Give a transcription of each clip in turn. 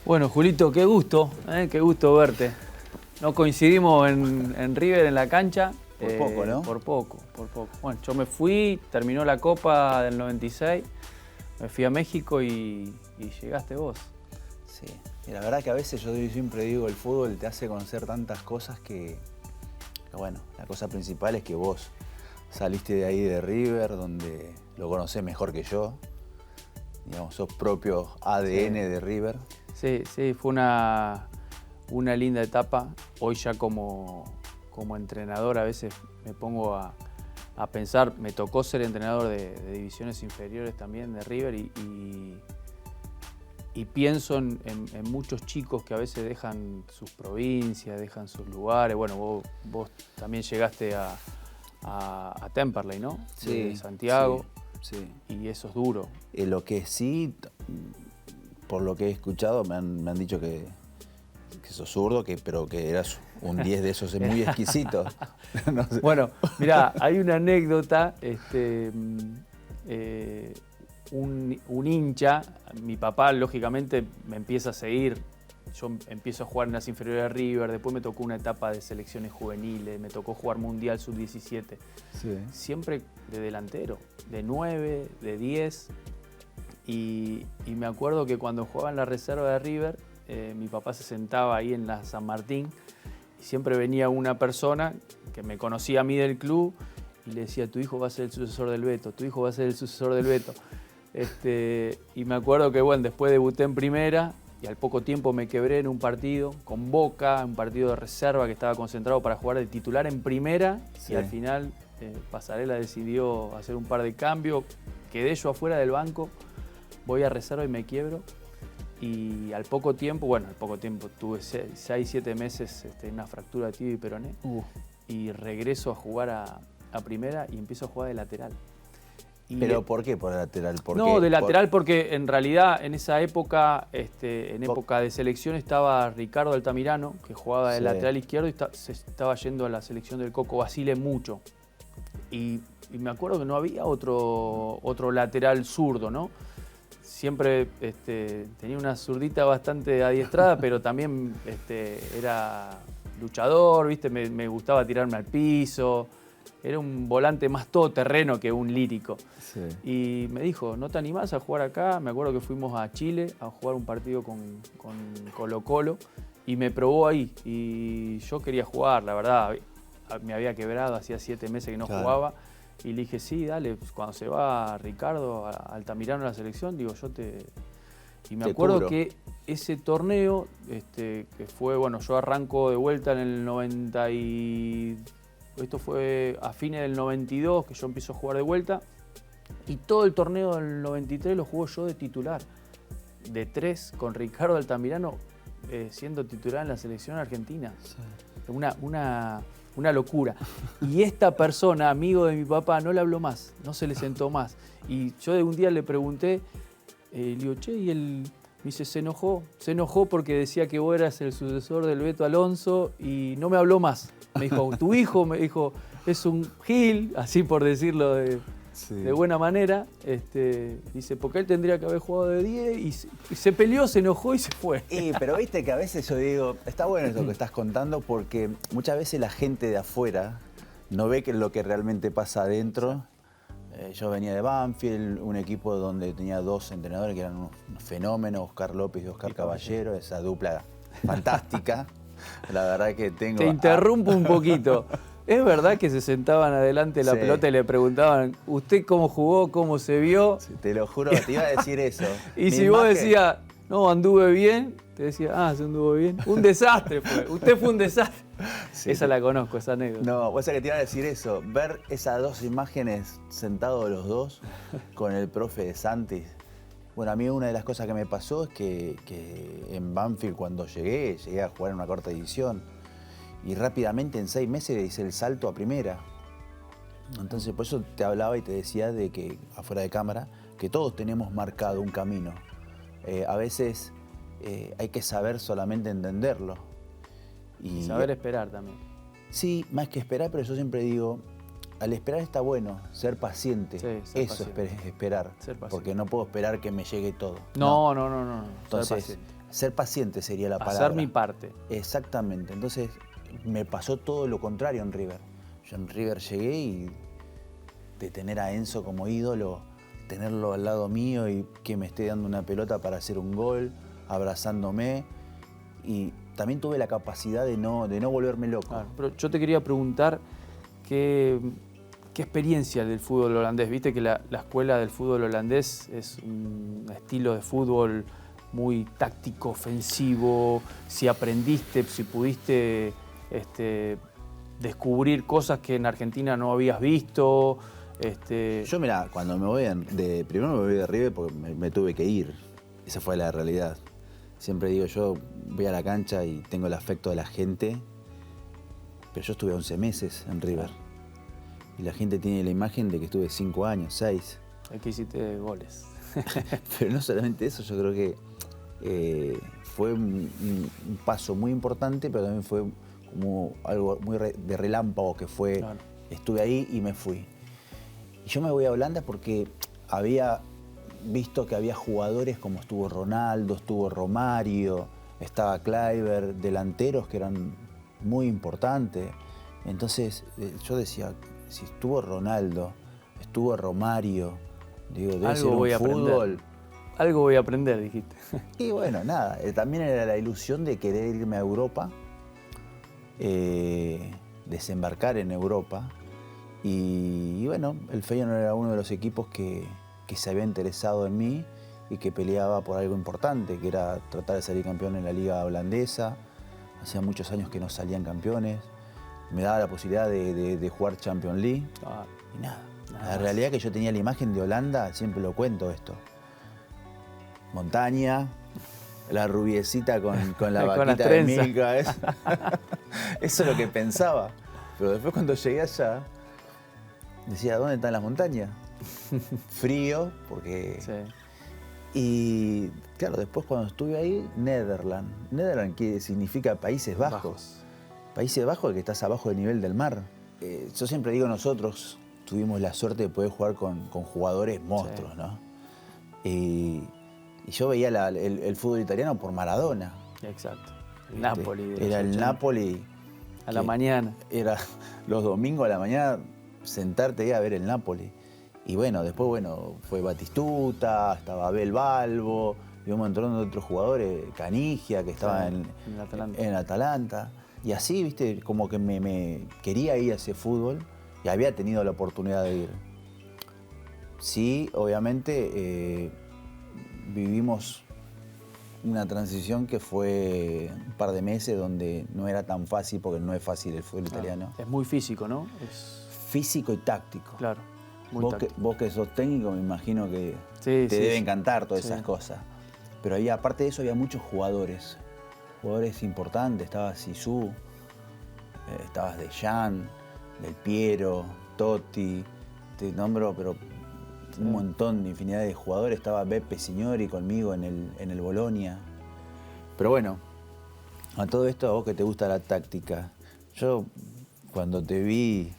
Bueno, Julito, qué gusto verte. No coincidimos en River en la cancha. Por poco, ¿no? Por poco. Bueno, yo me fui, terminó la Copa del 96, me fui a México y llegaste vos. Sí, y la verdad que a veces yo siempre digo, el fútbol te hace conocer tantas cosas que bueno, la cosa principal es que vos saliste de ahí de River, donde lo conocés mejor que yo. Digamos, sos propio ADN de River. Sí, fue una linda etapa. Hoy ya como entrenador a veces me pongo a pensar, me tocó ser entrenador de divisiones inferiores también de River y pienso en muchos chicos que a veces dejan sus provincias, dejan sus lugares. Bueno, vos también llegaste a Temperley, ¿no? Sí, de Santiago. Sí. Y eso es duro. Lo que sí, por lo que he escuchado, me han dicho que sos zurdo, pero que eras un 10 de esos muy exquisitos. No sé. Bueno, mirá, hay una anécdota, un hincha, mi papá lógicamente me empieza a seguir, yo empiezo a jugar en las inferiores de River, después me tocó una etapa de selecciones juveniles, me tocó jugar Mundial Sub-17, Sí. siempre de delantero, de 9, de 10, y me acuerdo que cuando jugaba en la reserva de River, mi papá se sentaba ahí en la San Martín, y siempre venía una persona que me conocía a mí del club, y le decía, tu hijo va a ser el sucesor del Beto, tu hijo va a ser el sucesor del Beto. Y me acuerdo que, bueno, después debuté en primera y al poco tiempo me quebré en un partido con Boca, un partido de reserva que estaba concentrado para jugar de titular en primera. Sí. Y al final Pasarela decidió hacer un par de cambios. Quedé yo afuera del banco, voy a reserva y me quiebro. Y al poco tiempo, tuve 6-7 meses una fractura de tibia y peroné. Y regreso a jugar a primera y empiezo a jugar de lateral. ¿Pero por qué por lateral? No, de lateral porque en realidad en esa época, época de selección, estaba Ricardo Altamirano, que jugaba de lateral izquierdo y se estaba yendo a la selección del Coco Basile mucho. Y me acuerdo que no había otro lateral zurdo, ¿no? Siempre tenía una zurdita bastante adiestrada, pero también era luchador, ¿viste? Me gustaba tirarme al piso. Era un volante más todoterreno que un lírico. Sí. Y me dijo, ¿no te animás a jugar acá? Me acuerdo que fuimos a Chile a jugar un partido con Colo-Colo y me probó ahí. Y yo quería jugar, la verdad. Me había quebrado, hacía 7 meses que no jugaba. Y le dije, sí, dale, cuando se va Ricardo Altamirano a la selección, digo, yo te... Y me acuerdo que ese torneo, que fue, bueno, yo arranco de vuelta en el 90 y... Esto fue a fines del 92, que yo empiezo a jugar de vuelta. Y todo el torneo del 93 lo jugo yo de titular. De 3, con Ricardo Altamirano siendo titular en la selección argentina. Sí. Una locura. Y esta persona, amigo de mi papá, no le habló más, no se le sentó más. Y yo de un día le pregunté, le digo, che, y él me dice, se enojó porque decía que vos eras el sucesor del Beto Alonso y no me habló más. Me dijo, tu hijo, me dijo, es un gil, así por decirlo de buena manera. Dice, porque él tendría que haber jugado de 10 y se peleó, se enojó y se fue. Pero viste que a veces yo digo, está bueno eso que estás contando porque muchas veces la gente de afuera no ve lo que realmente pasa adentro. Yo venía de Banfield, un equipo donde tenía 2 entrenadores que eran unos fenómenos, Oscar López y Oscar Caballero, esa dupla fantástica. La verdad que tengo... Te interrumpo un poquito. ¿Es verdad que se sentaban adelante de la pelota y le preguntaban, ¿usted cómo jugó, cómo se vio? Sí, te lo juro, te iba a decir eso. Y si vos decías, no, anduve bien, te decía, se anduvo bien. Un desastre fue, usted fue un desastre. Sí. Esa la conozco, esa anécdota. No, o sea que te iba a decir eso, ver esas 2 imágenes sentados los 2 con el profe de Santis. Bueno, a mí una de las cosas que me pasó es que en Banfield cuando llegué a jugar en una corta división y rápidamente en 6 meses hice el salto a primera. Entonces por eso te hablaba y te decía de que, afuera de cámara, que todos tenemos marcado un camino. A veces hay que saber solamente entenderlo. Y saber esperar también. Sí, más que esperar, pero yo siempre digo, al esperar está bueno, ser paciente. Sí, eso es esperar. Ser paciente. Porque no puedo esperar que me llegue todo. No. Entonces, ser paciente sería la palabra. Hacer mi parte. Exactamente. Entonces me pasó todo lo contrario en River. Yo en River llegué y de tener a Enzo como ídolo, tenerlo al lado mío y que me esté dando una pelota para hacer un gol, abrazándome. Y también tuve la capacidad de no volverme loco. Claro, pero yo te quería preguntar qué experiencia del fútbol holandés. Viste que la escuela del fútbol holandés es un estilo de fútbol muy táctico, ofensivo. Si aprendiste, si pudiste descubrir cosas que en Argentina no habías visto. Yo, mirá, cuando me voy primero me voy de River porque me tuve que ir. Esa fue la realidad. Siempre digo, yo voy a la cancha y tengo el afecto de la gente, pero yo estuve 11 meses en River. Y la gente tiene la imagen de que estuve 5 años, 6. Aquí hiciste goles. Pero no solamente eso, yo creo que fue un paso muy importante, pero también fue como algo muy de relámpago que fue, claro. Estuve ahí y me fui. Y yo me voy a Holanda porque había visto que había jugadores como estuvo Ronaldo, estuvo Romario, estaba Kluivert, delanteros que eran muy importantes. Entonces yo decía, si estuvo Ronaldo, estuvo Romario, digo, debe ser un fútbol. Algo voy a aprender, dijiste. Y bueno, nada, también era la ilusión de querer irme a Europa, desembarcar en Europa. Y bueno, el Feyenoord era uno de los equipos que se había interesado en mí y que peleaba por algo importante, que era tratar de salir campeón en la liga holandesa. Hacía muchos años que no salían campeones. Me daba la posibilidad de jugar Champions League. Y nada. La realidad es que yo tenía la imagen de Holanda, siempre lo cuento esto. Montaña, la rubiecita con la vaquita de Milka. Eso es lo que pensaba. Pero después cuando llegué allá, decía, ¿dónde están las montañas? Frío, porque... Sí. Y claro, después cuando estuve ahí, Nederland. Nederland, que significa Países Bajos. Países Bajos, que estás abajo del nivel del mar. Yo siempre digo, nosotros tuvimos la suerte de poder jugar con jugadores monstruos, sí. ¿No? Y yo veía el fútbol italiano por Maradona. Exacto. El Napoli. Era el Napoli. A la mañana. Era los domingos a la mañana sentarte ahí a ver el Napoli. Y bueno, después fue Batistuta, estaba Abel Balbo, y un montón de otros jugadores, Canigia, que estaba en Atalanta. Y así, viste, como que me quería ir a ese fútbol y había tenido la oportunidad de ir. Sí, obviamente vivimos una transición que fue un par de meses donde no era tan fácil, porque no es fácil el fútbol italiano. Es muy físico, ¿no? Físico y táctico. Claro. Vos que sos técnico, me imagino que te debe encantar todas esas cosas. Pero aparte de eso, había muchos jugadores importantes. Estaba Zizou, estabas Dejan, Del Piero, Totti, te nombro, pero un montón, infinidad de jugadores. Estaba Beppe Signori conmigo en el Bolonia. Pero bueno, a todo esto, a vos que te gusta la táctica, yo cuando te vi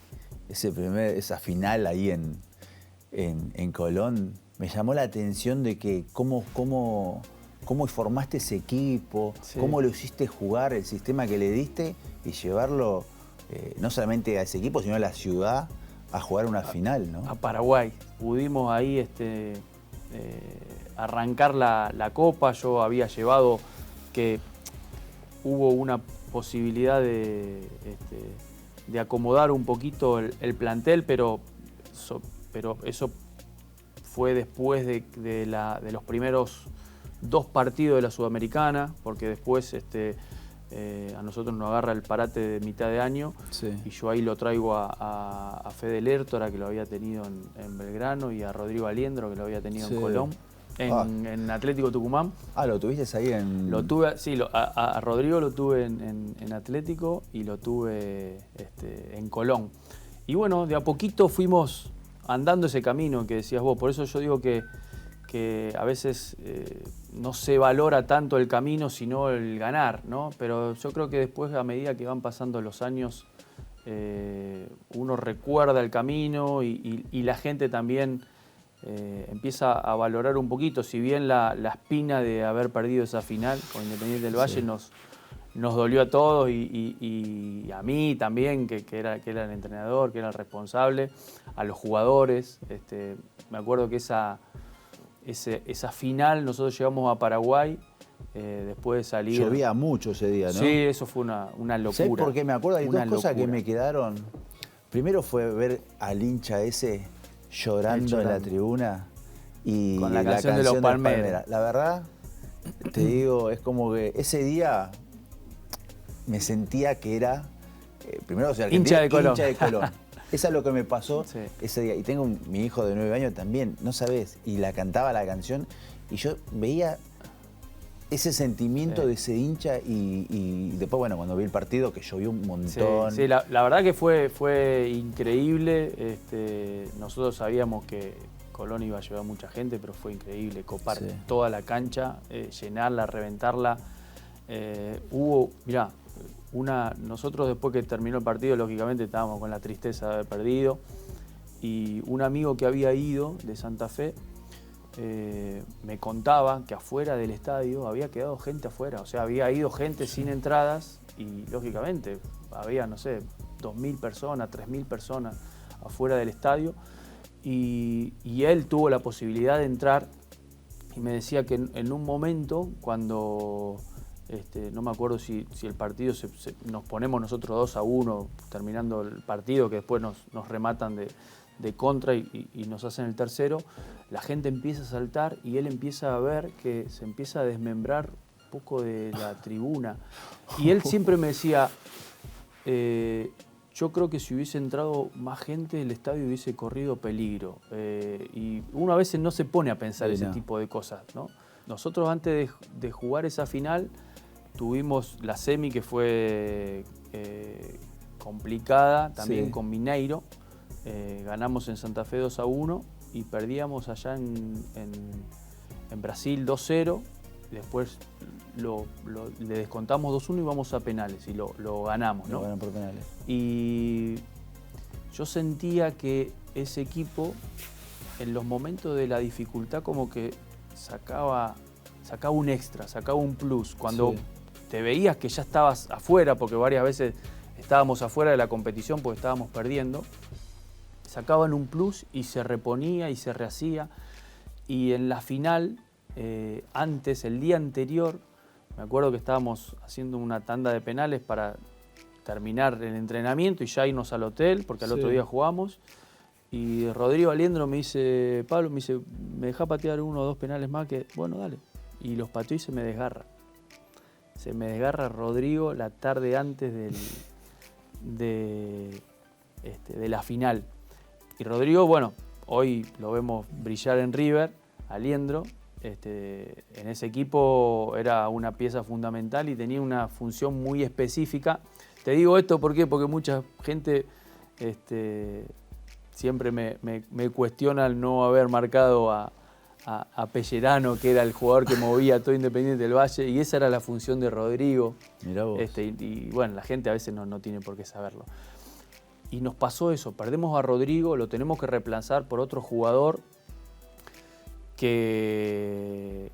esa final ahí en Colón, me llamó la atención de que cómo formaste ese equipo, cómo lo hiciste jugar, el sistema que le diste y llevarlo no solamente a ese equipo, sino a la ciudad a jugar una final, ¿no? A Paraguay. Pudimos ahí arrancar la copa. Yo había llevado que hubo una posibilidad de acomodar un poquito el plantel, pero eso fue después de los primeros 2 partidos de la Sudamericana, porque después a nosotros nos agarra el parate de mitad de año, y yo ahí lo traigo a Fede Lertora, que lo había tenido en Belgrano, y a Rodrigo Aliendro, que lo había tenido en Colón. En Atlético Tucumán. ¿Lo tuviste ahí en...? Lo tuve, sí, a Rodrigo lo tuve en Atlético y lo tuve en Colón. Y bueno, de a poquito fuimos andando ese camino que decías vos. Por eso yo digo que a veces no se valora tanto el camino, sino el ganar, ¿no? Pero yo creo que después, a medida que van pasando los años, uno recuerda el camino y la gente también empieza a valorar un poquito, si bien la espina de haber perdido esa final con Independiente del Valle nos dolió a todos y a mí también, que era el entrenador, que era el responsable, a los jugadores. Me acuerdo que esa final nosotros llegamos a Paraguay después de salir. Llovía mucho ese día, ¿no? Sí, eso fue una locura. ¿Sabés por qué me acuerdo? Hay dos cosas que locura. me quedaron. Primero fue ver al hincha ese llorando en la tribuna y con la canción de los Palmeras. La verdad, te digo, es como que ese día me sentía que era, primero, o sea, hincha de Colón. Eso es lo que me pasó sí. ese día. Y tengo mi hijo de 9 años también, no sabés, y cantaba la canción y yo veía ese sentimiento de ese hincha y después, bueno, cuando vi el partido, que llovió un montón. Sí, la verdad que fue increíble. Nosotros sabíamos que Colón iba a llevar mucha gente, pero fue increíble copar toda la cancha, llenarla, reventarla. Mirá, nosotros después que terminó el partido, lógicamente estábamos con la tristeza de haber perdido. Y un amigo que había ido de Santa Fe me contaba que afuera del estadio había quedado gente afuera. O sea, había ido gente sin entradas y lógicamente había, no sé, 2.000 personas, 3.000 personas afuera del estadio. Y él tuvo la posibilidad de entrar y me decía que en un momento, cuando no me acuerdo si el partido nos ponemos nosotros 2-1 terminando el partido, que después nos rematan de contra y nos hacen el tercero, la gente empieza a saltar y él empieza a ver que se empieza a desmembrar un poco de la tribuna. Y él siempre me decía, yo creo que si hubiese entrado más gente, el estadio hubiese corrido peligro. Y uno a veces no se pone a pensar ese tipo de cosas, ¿no? Nosotros antes de jugar esa final tuvimos la semi, que fue complicada, también con Mineiro. Ganamos en Santa Fe 2-1 y perdíamos allá en Brasil 2-0. Después le descontamos 2-1 y vamos a penales y lo ganamos, ¿no? Lo ganan por penales. Y yo sentía que ese equipo, en los momentos de la dificultad, como que sacaba un extra, sacaba un plus. Cuando te veías que ya estabas afuera, porque varias veces estábamos afuera de la competición porque estábamos perdiendo, sacaban un plus y se reponía y se rehacía. Y en la final, el día anterior, me acuerdo que estábamos haciendo una tanda de penales para terminar el entrenamiento y ya irnos al hotel, porque al otro día jugamos. Y Rodrigo Aliendro me dice, Pablo, me dejá patear 1 o 2 penales más, que bueno, dale. Y los pateó y se me desgarra. Se me desgarra Rodrigo la tarde antes de la final. Y Rodrigo, bueno, hoy lo vemos brillar en River, Aliendro. En ese equipo era una pieza fundamental y tenía una función muy específica. Te digo esto ¿por qué? Porque mucha gente siempre me cuestiona el no haber marcado a Pellerano, que era el jugador que movía todo Independiente del Valle, y esa era la función de Rodrigo. Mirá vos. Y bueno, la gente a veces no tiene por qué saberlo. Y nos pasó eso, perdemos a Rodrigo, lo tenemos que reemplazar por otro jugador que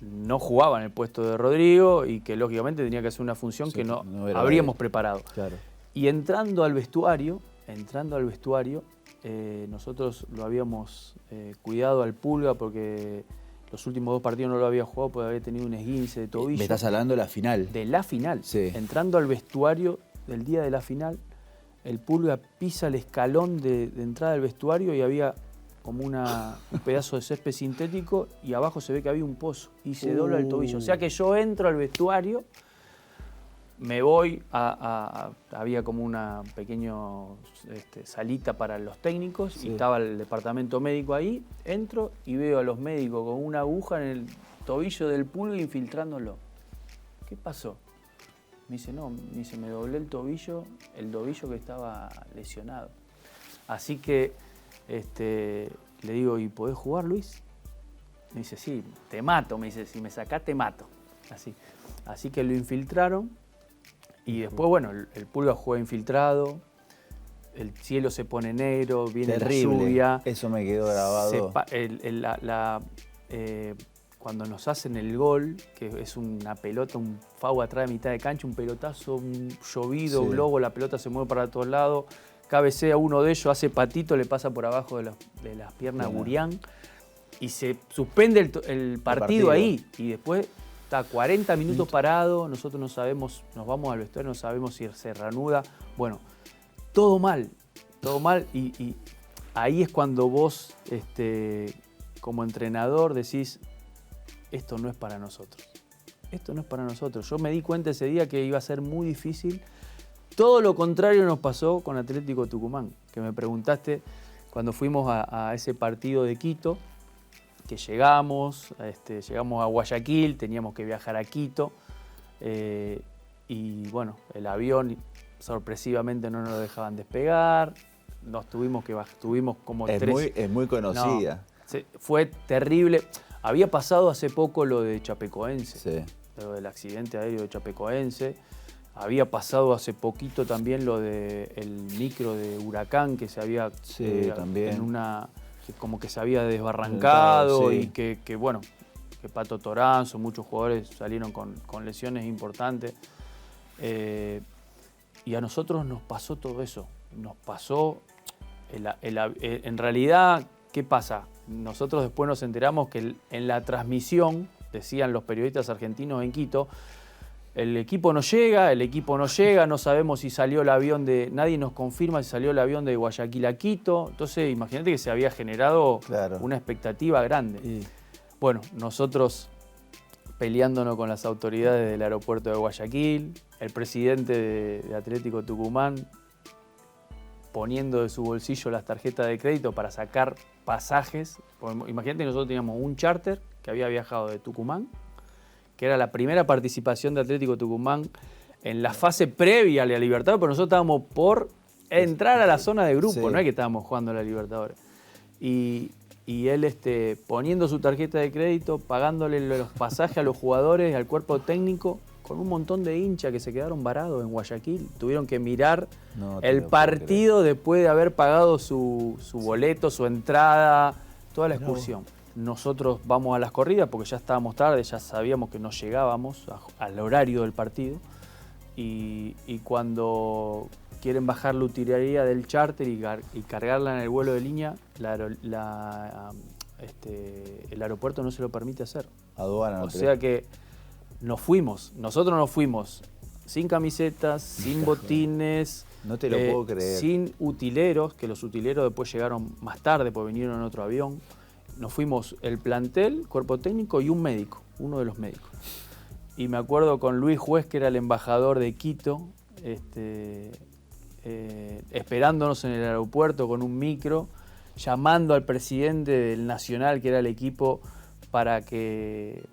no jugaba en el puesto de Rodrigo y que lógicamente tenía que hacer una función que no habríamos preparado. Claro. Y entrando al vestuario, nosotros lo habíamos cuidado al Pulga porque los últimos 2 partidos no lo había jugado porque había tenido un esguince de tobillo. ¿Me estás hablando de la final? De la final. Sí. Entrando al vestuario del día de la final, el Pulga pisa el escalón de entrada del vestuario y había como un pedazo de césped sintético y abajo se ve que había un pozo y se dobla el tobillo. O sea que yo entro al vestuario, me voy había como una pequeña salita para los técnicos y estaba el departamento médico ahí. Entro y veo a los médicos con una aguja en el tobillo del Pulga infiltrándolo. ¿Qué pasó? Me dice, me doblé el tobillo que estaba lesionado. Así que le digo, ¿y podés jugar, Luis? Me dice, sí, te mato. Me dice, si me sacás, te mato. Así que lo infiltraron y después, bueno, el Pulga jugó infiltrado. el cielo se pone negro, viene Terrible. la lluvia. Eso me quedó grabado. Cuando nos hacen el gol, que es una pelota, un FAU atrás de mitad de cancha, un pelotazo, un llovido, Sí. globo, la pelota se mueve para todos lados, cabecea uno de ellos, hace patito, le pasa por abajo de las piernas a Bien. Gurián y se suspende el partido ahí. Y después está 40 minutos parado, nosotros no sabemos, nos vamos al vestuario, no sabemos si se reanuda. Bueno, todo mal y ahí es cuando vos, como entrenador, decís, esto no es para nosotros. Esto no es para nosotros. Yo me di cuenta ese día que iba a ser muy difícil. Todo lo contrario nos pasó con Atlético Tucumán, que me preguntaste cuando fuimos a ese partido de Quito, que llegamos a Guayaquil, teníamos que viajar a Quito, y bueno, el avión sorpresivamente no nos lo dejaban despegar, tuvimos como Es muy conocida. No, fue terrible. Había pasado hace poco lo de Chapecoense, Sí. lo del accidente aéreo de Chapecoense. Había pasado hace poquito también lo del micro de Huracán que se había también. que como que se había desbarrancado Sí. y que Pato Toranzo, muchos jugadores salieron con lesiones importantes. Y a nosotros nos pasó todo eso. Nos pasó, en realidad, ¿qué pasa? Nosotros después nos enteramos que en la transmisión, decían los periodistas argentinos en Quito, el equipo no llega, no sabemos si salió el avión nadie nos confirma si salió el avión de Guayaquil a Quito. Entonces, imagínate que se había generado una expectativa grande. Sí. Bueno, nosotros peleándonos con las autoridades del aeropuerto de Guayaquil, el presidente de Atlético Tucumán poniendo de su bolsillo las tarjetas de crédito para sacar pasajes. Imagínate que nosotros teníamos un charter que había viajado de Tucumán, que era la primera participación de Atlético Tucumán en la fase previa a la Libertadores, pero nosotros estábamos por entrar a la zona de grupo, no es que estábamos jugando a la Libertadores. Y él poniendo su tarjeta de crédito, pagándole los pasajes a los jugadores y al cuerpo técnico, con un montón de hinchas que se quedaron varados en Guayaquil. Tuvieron que mirar el partido después de haber pagado su boleto, su entrada, toda la excursión. Nosotros vamos a las corridas porque ya estábamos tarde, ya sabíamos que no llegábamos al horario del partido. Y cuando quieren bajar la utilería del charter y cargarla en el vuelo de línea, el aeropuerto no se lo permite hacer. Aduana, o sea que nosotros nos fuimos sin camisetas, sin botines, no te lo puedo creer. Sin utileros, que los utileros después llegaron más tarde porque vinieron en otro avión. Nos fuimos el plantel, cuerpo técnico y un médico, uno de los médicos. Y me acuerdo con Luis Juez, que era el embajador de Quito, esperándonos en el aeropuerto con un micro, llamando al presidente del Nacional, que era el equipo, para que...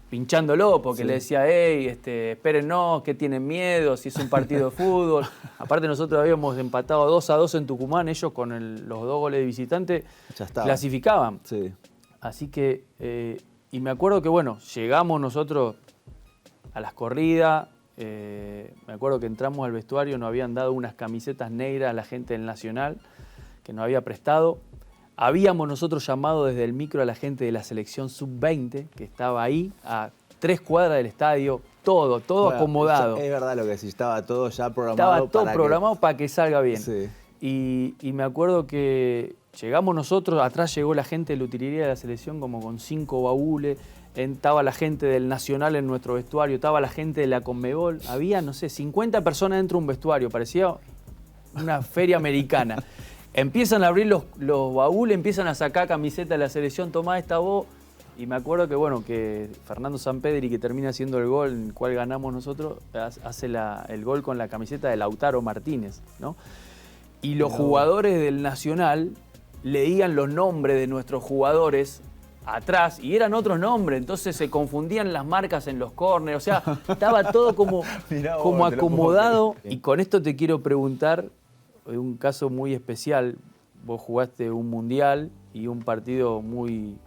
pinchándolo, porque le decía, hey, espérennos, que tienen miedo, si es un partido de fútbol. Aparte nosotros habíamos empatado 2-2 en Tucumán, ellos con los 2 goles de visitante clasificaban. Sí. Así que, y me acuerdo que bueno, llegamos nosotros a las corridas, me acuerdo que entramos al vestuario, nos habían dado unas camisetas negras a la gente del Nacional, que nos había prestado. Habíamos nosotros llamado desde el micro a la gente de la selección sub-20, que estaba ahí, a 3 cuadras del estadio, todo acomodado. Es verdad lo que decís, estaba todo ya programado. Estaba todo programado para que salga bien. Sí. Y me acuerdo que llegamos nosotros, atrás llegó la gente de la utilería de la selección como con 5 baúles, estaba la gente del Nacional en nuestro vestuario, estaba la gente de la Conmebol, había, no sé, 50 personas dentro de un vestuario, parecía una feria americana. Empiezan a abrir los baúles, empiezan a sacar camisetas de la selección, tomá esta vos. Y me acuerdo que, bueno, que Fernando Sampedri, que termina haciendo el gol, en el cual ganamos nosotros, hace el gol con la camiseta de Lautaro Martínez, ¿no? Y los jugadores del Nacional leían los nombres de nuestros jugadores atrás y eran otros nombres, entonces se confundían las marcas en los córneres, o sea, estaba todo como acomodado. Y con esto te quiero preguntar, un caso muy especial, vos jugaste un mundial y un partido muy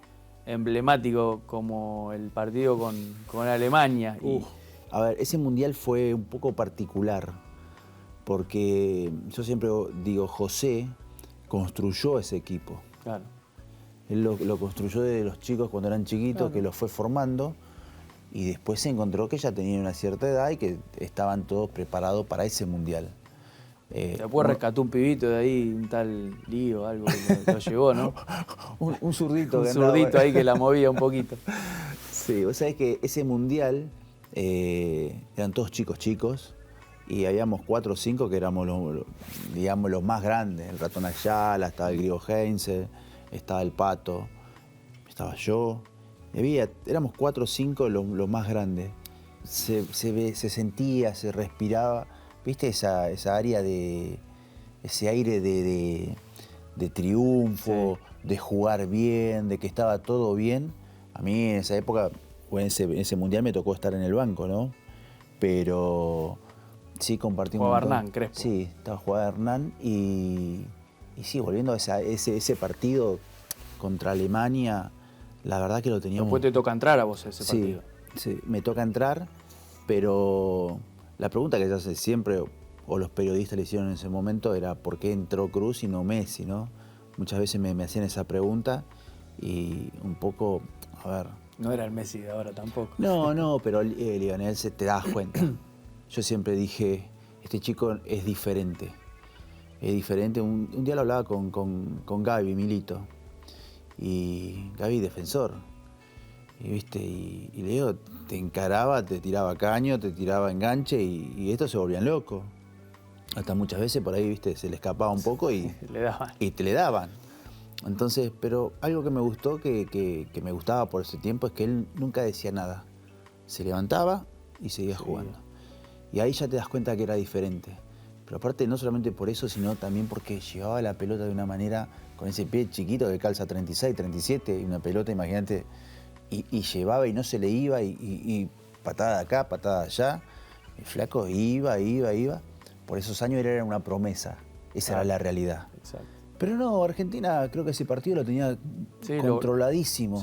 emblemático como el partido con Alemania. A ver, ese mundial fue un poco particular porque yo siempre digo, José construyó ese equipo. Claro. Él lo construyó desde los chicos cuando eran chiquitos, Claro. que los fue formando, y después se encontró que ya tenían una cierta edad y que estaban todos preparados para ese mundial. Después rescató un pibito de ahí, un tal Lío, algo que lo llevó, ¿no? un zurdito. Un que andaba, zurdito ahí que la movía un poquito. Sí, vos sabés que ese mundial eran todos chicos y habíamos 4 o 5 que éramos digamos, los más grandes. El Ratón Ayala, estaba el Griego Heinze, estaba el Pato, estaba yo. Éramos 4 o 5 los más grandes. Se sentía, se respiraba, ¿viste? Esa área ese aire de triunfo, sí, de jugar bien, de que estaba todo bien. A mí en esa época, o en ese mundial me tocó estar en el banco, ¿no? Pero sí compartí un montón. Jugaba Hernán Crespo. Sí, estaba jugando Hernán y sí, volviendo a ese partido contra Alemania, la verdad que lo teníamos... Después te toca entrar a vos ese partido. Sí, me toca entrar, pero la pregunta que se hace siempre, o los periodistas le hicieron en ese momento, era ¿por qué entró Cruz y no Messi, no? Muchas veces me hacían esa pregunta y un poco, a ver... No era el Messi de ahora tampoco. No, pero Lionel, te das cuenta. Yo siempre dije, este chico es diferente. Es diferente. Un día lo hablaba con Gaby Milito. Y Gaby, defensor. Y viste, y le digo, te encaraba, te tiraba caño, te tiraba enganche y estos se volvían locos. Hasta muchas veces por ahí, viste, se le escapaba un poco y te le daban. Entonces, pero algo que me gustó, que me gustaba por ese tiempo, es que él nunca decía nada. Se levantaba y seguía jugando. Y ahí ya te das cuenta que era diferente. Pero aparte, no solamente por eso, sino también porque llevaba la pelota de una manera, con ese pie chiquito que calza 36, 37, y una pelota, imagínate, y llevaba y no se le iba, y patada de acá, patada de allá. El flaco iba. Por esos años era una promesa. Esa era la realidad. Exacto. Pero no, Argentina creo que ese partido lo tenía controladísimo.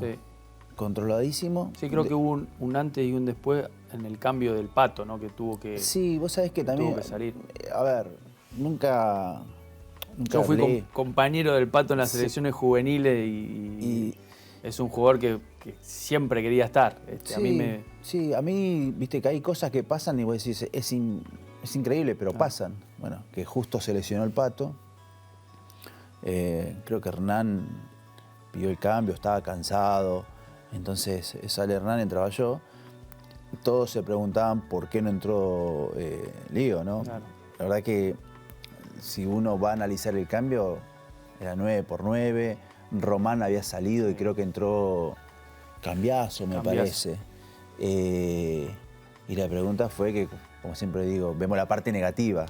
Controladísimo. Sí, creo que hubo un antes y un después en el cambio del Pato, ¿no? Que tuvo que... Sí, vos sabés que también... Tuvo que salir. A ver, nunca yo fui compañero del Pato en las selecciones juveniles y es un jugador que siempre quería estar. Sí, a mí, viste que hay cosas que pasan y vos decís, es increíble, pero pasan. Bueno, que justo se lesionó el Pato. Creo que Hernán pidió el cambio, estaba cansado, entonces sale Hernán, entraba yo. Todos se preguntaban por qué no entró Lío, ¿no? Claro. La verdad que si uno va a analizar el cambio, era 9 por 9, Román había salido y creo que entró Cambiaso, me parece. Y la pregunta fue que, como siempre digo, vemos la parte negativa,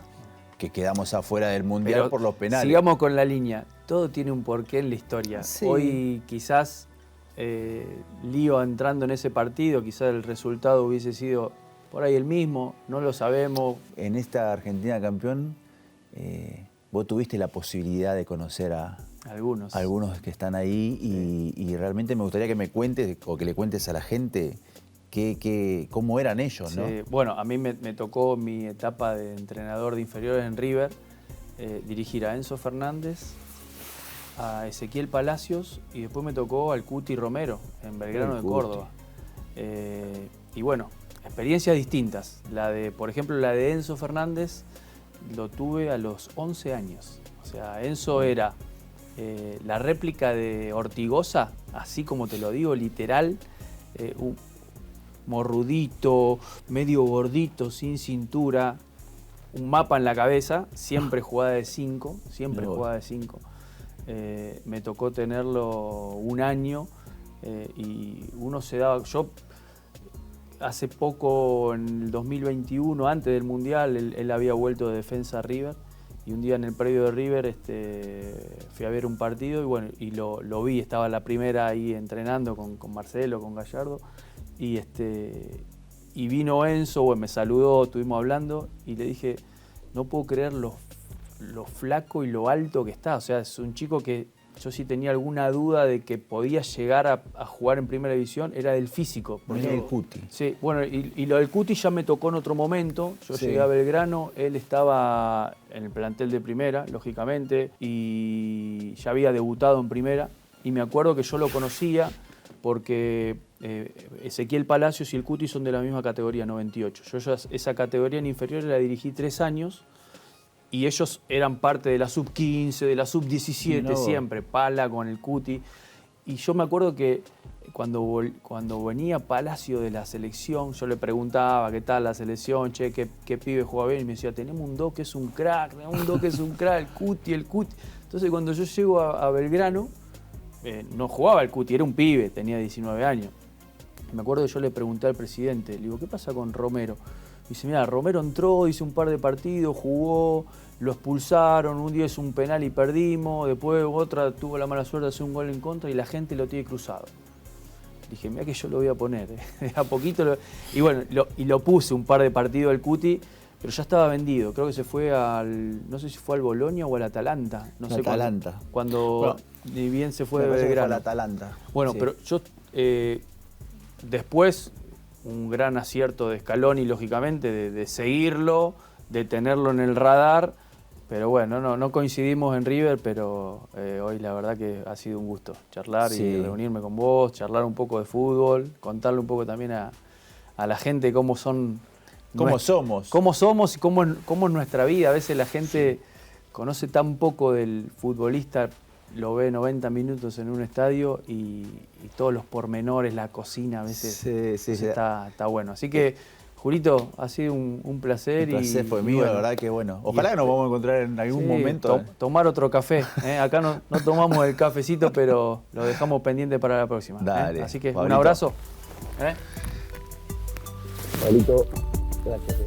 que quedamos afuera del Mundial por los penales. Sigamos con la línea. Todo tiene un porqué en la historia. Sí. Hoy quizás Lío entrando en ese partido, quizás el resultado hubiese sido por ahí el mismo, no lo sabemos. En esta Argentina campeón, vos tuviste la posibilidad de conocer a algunos que están ahí y realmente me gustaría que me cuentes o que le cuentes a la gente cómo eran ellos, ¿no? Sí. Bueno, a mí me tocó mi etapa de entrenador de inferiores en River, dirigir a Enzo Fernández, a Ezequiel Palacios y después me tocó al Cuti Romero en Belgrano de Córdoba. Y bueno, experiencias distintas. Por ejemplo, la de Enzo Fernández lo tuve a los 11 años. O sea, Enzo era la réplica de Ortigosa, así como te lo digo, literal, un morrudito, medio gordito, sin cintura, un mapa en la cabeza, siempre jugada de 5, me tocó tenerlo un año y uno se daba... Yo hace poco, en el 2021, antes del Mundial, él había vuelto de defensa a River y un día en el predio de River fui a ver un partido y bueno, lo vi, estaba la primera ahí entrenando con Marcelo, con Gallardo y vino Enzo, bueno, me saludó, estuvimos hablando y le dije, no puedo creer lo flaco y lo alto que está, o sea, es un chico que yo sí tenía alguna duda de que podía llegar a jugar en primera división, era del físico. Porque el Cuti. Sí, bueno, y lo del Cuti ya me tocó en otro momento. Yo Sí. llegué a Belgrano, él estaba en el plantel de primera, lógicamente, y ya había debutado en primera. Y me acuerdo que yo lo conocía porque Ezequiel Palacios y el Cuti son de la misma categoría, 98. Yo esa categoría en inferiores la dirigí 3 años. Y ellos eran parte de la sub-15, de la sub-17, No. siempre, Pala con el Cuti. Y yo me acuerdo que cuando venía Palacio de la selección, yo le preguntaba qué tal la selección, che, qué pibe juega bien, y me decía, tenemos un 2 que es un crack, el Cuti. Entonces cuando yo llego a Belgrano, no jugaba el Cuti, era un pibe, tenía 19 años. Me acuerdo que yo le pregunté al presidente, le digo, ¿qué pasa con Romero? Dice, mira, Romero entró, hizo un par de partidos, jugó, lo expulsaron, un día hizo un penal y perdimos, después otra tuvo la mala suerte de hacer un gol en contra y la gente lo tiene cruzado. Dije, mira que yo lo voy a poner, de a poquito. Y bueno, lo puse un par de partidos al Cuti, pero ya estaba vendido. Creo que se fue no sé si fue al Bolonia o al Atalanta. No sé Atalanta. Cuando bueno, ni bien se fue de Belgrano. Belgrano. Al Atalanta. Bueno, Sí. pero yo después, un gran acierto de Scaloni, lógicamente, de seguirlo, de tenerlo en el radar. Pero bueno, no coincidimos en River, pero hoy la verdad que ha sido un gusto charlar Sí. y reunirme con vos, charlar un poco de fútbol, contarle un poco también a la gente cómo somos. Cómo somos y cómo es nuestra vida. A veces la gente conoce tan poco del futbolista, lo ve 90 minutos en un estadio y todos los pormenores, la cocina, a veces está bueno. Así que, Julito, ha sido un placer. El placer fue mío, bueno, la verdad que bueno. Ojalá que nos vamos a encontrar en algún momento. Tomar otro café. Acá no tomamos el cafecito, pero lo dejamos pendiente para la próxima. Dale, Así que Pablito. un abrazo. Pablito, gracias.